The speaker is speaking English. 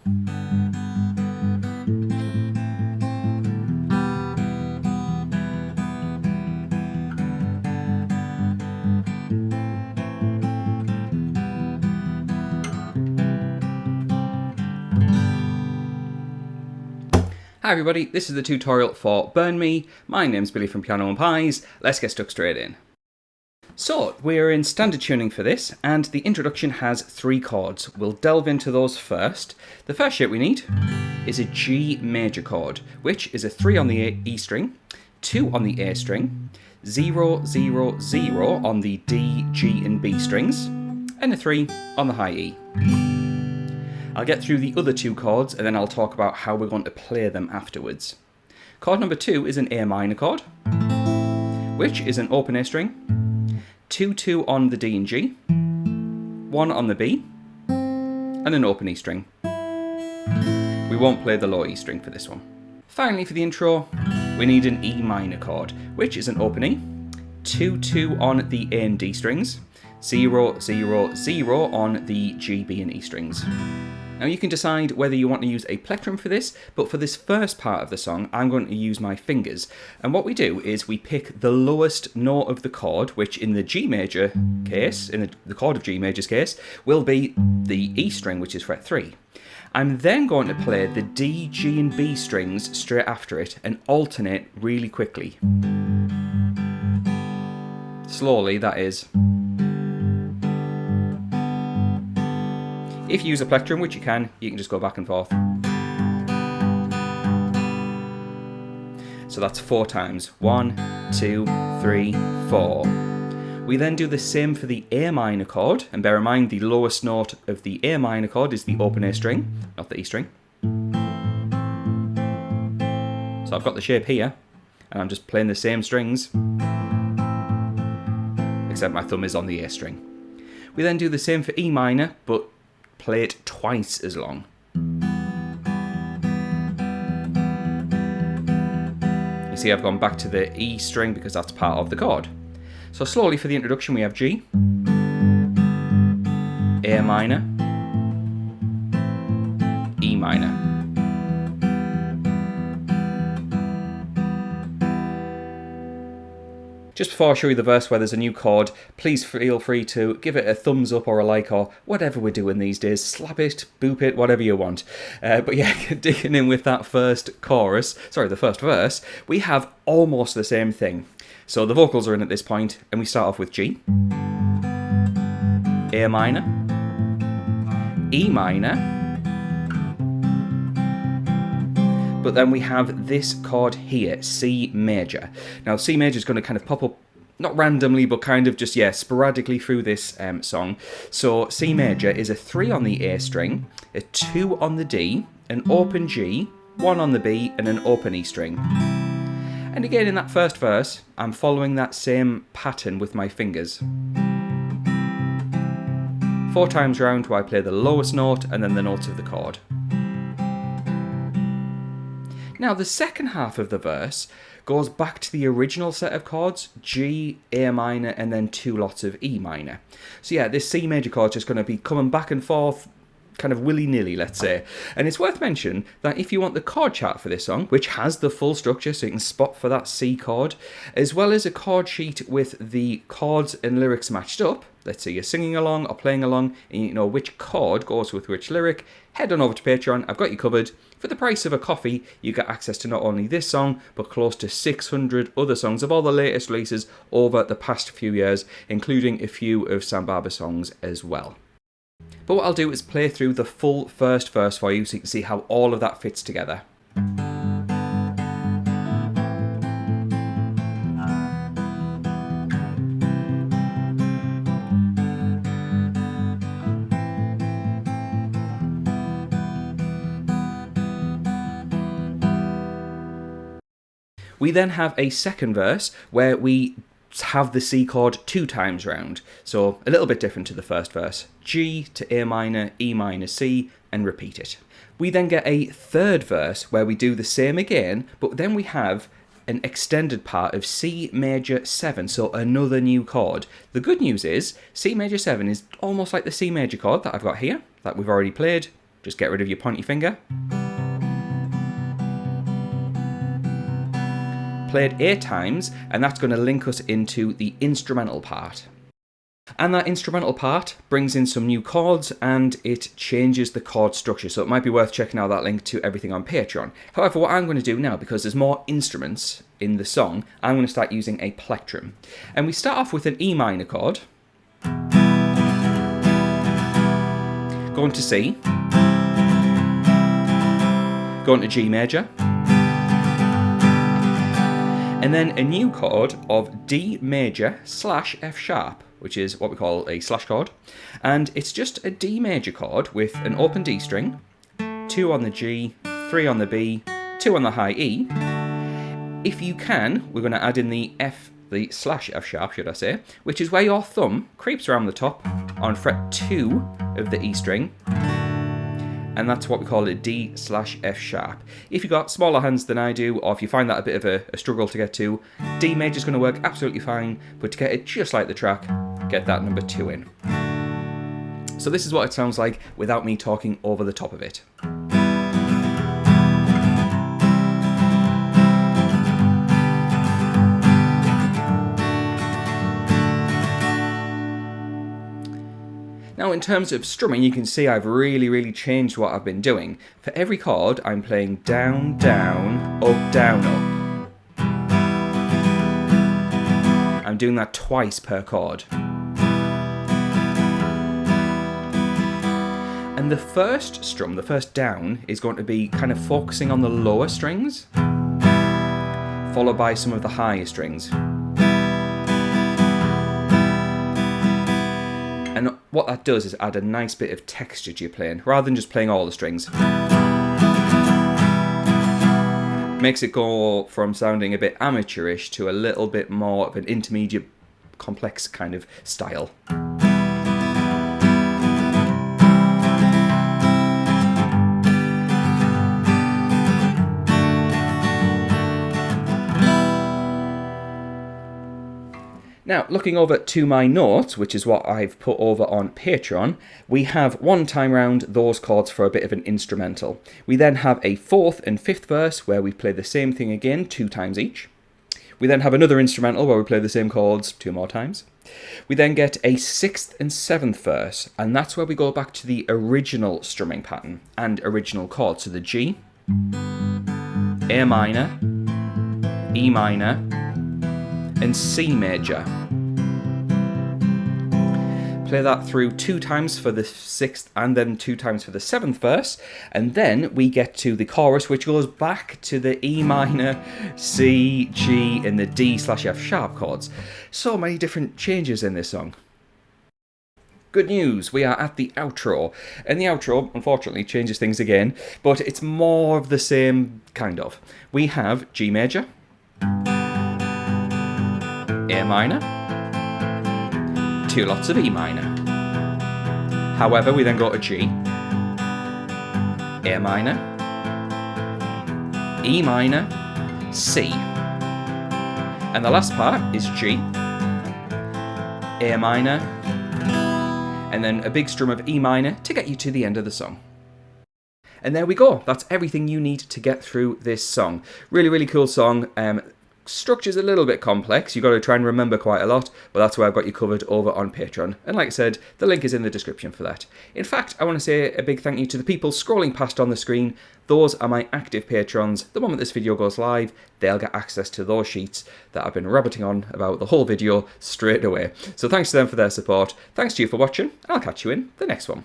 Hi everybody, this is the tutorial for Burn Me. My name's Billy from Piano and Pies. Let's get stuck straight in. So, we're in standard tuning for this, and the introduction has 3 chords. We'll delve into those first. The first shape we need is a G major chord, which is a 3 on the E string, 2 on the A string, 0, 0, 0 on the D, G and B strings, and a 3 on the high E. I'll get through the other 2 chords and then I'll talk about how we're going to play them afterwards. Chord number 2 is an A minor chord, which is an open A string, 2, 2 on the D and G, 1 on the B, and an open E string. We won't play the low E string for this one. Finally, for the intro, we need an E minor chord, which is an open E, 2, 2 on the A and D strings, 0, 0, 0 on the G, B and E strings. Now you can decide whether you want to use a plectrum for this, but for this first part of the song, I'm going to use my fingers. And what we do is we pick the lowest note of the chord, which in the G major case, in the chord of G major's case, will be the E string, which is fret 3. I'm then going to play the D, G and B strings straight after it and alternate really quickly. Slowly, that is. If you use a plectrum, which you can just go back and forth. So that's 4 times. 1, 2, 3, 4. We then do the same for the A minor chord, and bear in mind the lowest note of the A minor chord is the open A string, not the E string. So I've got the shape here, and I'm just playing the same strings, except my thumb is on the A string. We then do the same for E minor, but play it twice as long. You see I've gone back to the E string because that's part of the chord. So slowly for the introduction we have G, A minor, E minor. Just before I show you the verse where there's a new chord, please feel free to give it a thumbs up or a like or whatever we're doing these days. Slap it, boop it, whatever you want. But yeah, digging in with that first the first verse, we have almost the same thing. So the vocals are in at this point, and we start off with G, A minor, E minor, but then we have this chord here, C major. Now C major is going to kind of pop up, not randomly, but kind of just, sporadically through this song. So C major is a 3 on the A string, a 2 on the D, an open G, 1 on the B, and an open E string. And again in that first verse, I'm following that same pattern with my fingers. 4 times round where I play the lowest note and then the notes of the chord. Now the second half of the verse goes back to the original set of chords, G, A minor, and then 2 lots of E minor. So yeah, this C major chord is just going to be coming back and forth, kind of willy-nilly, let's say. And it's worth mentioning that if you want the chord chart for this song, which has the full structure so you can spot for that C chord, as well as a chord sheet with the chords and lyrics matched up, let's say you're singing along or playing along and you know which chord goes with which lyric, head on over to Patreon, I've got you covered. For the price of a coffee, you get access to not only this song, but close to 600 other songs of all the latest releases over the past few years, including a few of Sam Barber songs as well. But what I'll do is play through the full first verse for you so you can see how all of that fits together. We then have a second verse where we have the C chord 2 times round, so a little bit different to the first verse. G to A minor, E minor, C, and repeat it. We then get a third verse where we do the same again, but then we have an extended part of C major 7, so another new chord. The good news is C major 7 is almost like the C major chord that I've got here, that we've already played, just get rid of your pointy finger. Play it 8 times, and that's going to link us into the instrumental part. And that instrumental part brings in some new chords and it changes the chord structure. So it might be worth checking out that link to everything on Patreon. However, what I'm going to do now, because there's more instruments in the song, I'm going to start using a plectrum. And we start off with an E minor chord, going to C, going to G major, and then a new chord of D major / F sharp, which is what we call a slash chord. And it's just a D major chord with an open D string, 2 on the G, 3 on the B, 2 on the high E. If you can, we're going to add in the F, the / F sharp, should I say, which is where your thumb creeps around the top on fret 2 of the E string. And that's what we call a D / F sharp. If you've got smaller hands than I do, or if you find that a bit of a struggle to get to, D major is going to work absolutely fine, but to get it just like the track, get that number 2 in. So this is what it sounds like without me talking over the top of it. Now in terms of strumming, you can see I've really changed what I've been doing. For every chord, I'm playing down, down, up, down, up. I'm doing that twice per chord. And the first strum, the first down, is going to be kind of focusing on the lower strings, followed by some of the higher strings. And what that does is add a nice bit of texture to your playing, rather than just playing all the strings. Makes it go from sounding a bit amateurish to a little bit more of an intermediate, complex kind of style. Now, looking over to my notes, which is what I've put over on Patreon, we have one time round those chords for a bit of an instrumental. We then have a 4th and 5th verse where we play the same thing again 2 times each. We then have another instrumental where we play the same chords 2 more times. We then get a 6th and 7th verse, and that's where we go back to the original strumming pattern and original chords. So the G, A minor, E minor, and C major. Play that through 2 times for the 6th and then 2 times for the 7th verse, and then we get to the chorus, which goes back to the E minor, C, G, and the D / F sharp chords. So many different changes in this song. Good news, we are at the outro, and the outro unfortunately changes things again, but it's more of the same kind of. We have G major, A minor, 2 lots of E minor. However, we then go to G, A minor, E minor, C. And the last part is G, A minor, and then a big strum of E minor to get you to the end of the song. And there we go. That's everything you need to get through this song. Really cool song. Structure's a little bit complex, you've got to try and remember quite a lot, but that's where I've got you covered over on Patreon. And like I said, the link is in the description for that. In fact, I want to say a big thank you to the people scrolling past on the screen. Those are my active patrons. The moment this video goes live, they'll get access to those sheets that I've been rabbiting on about the whole video straight away. So thanks to them for their support, thanks to you for watching, and I'll catch you in the next one.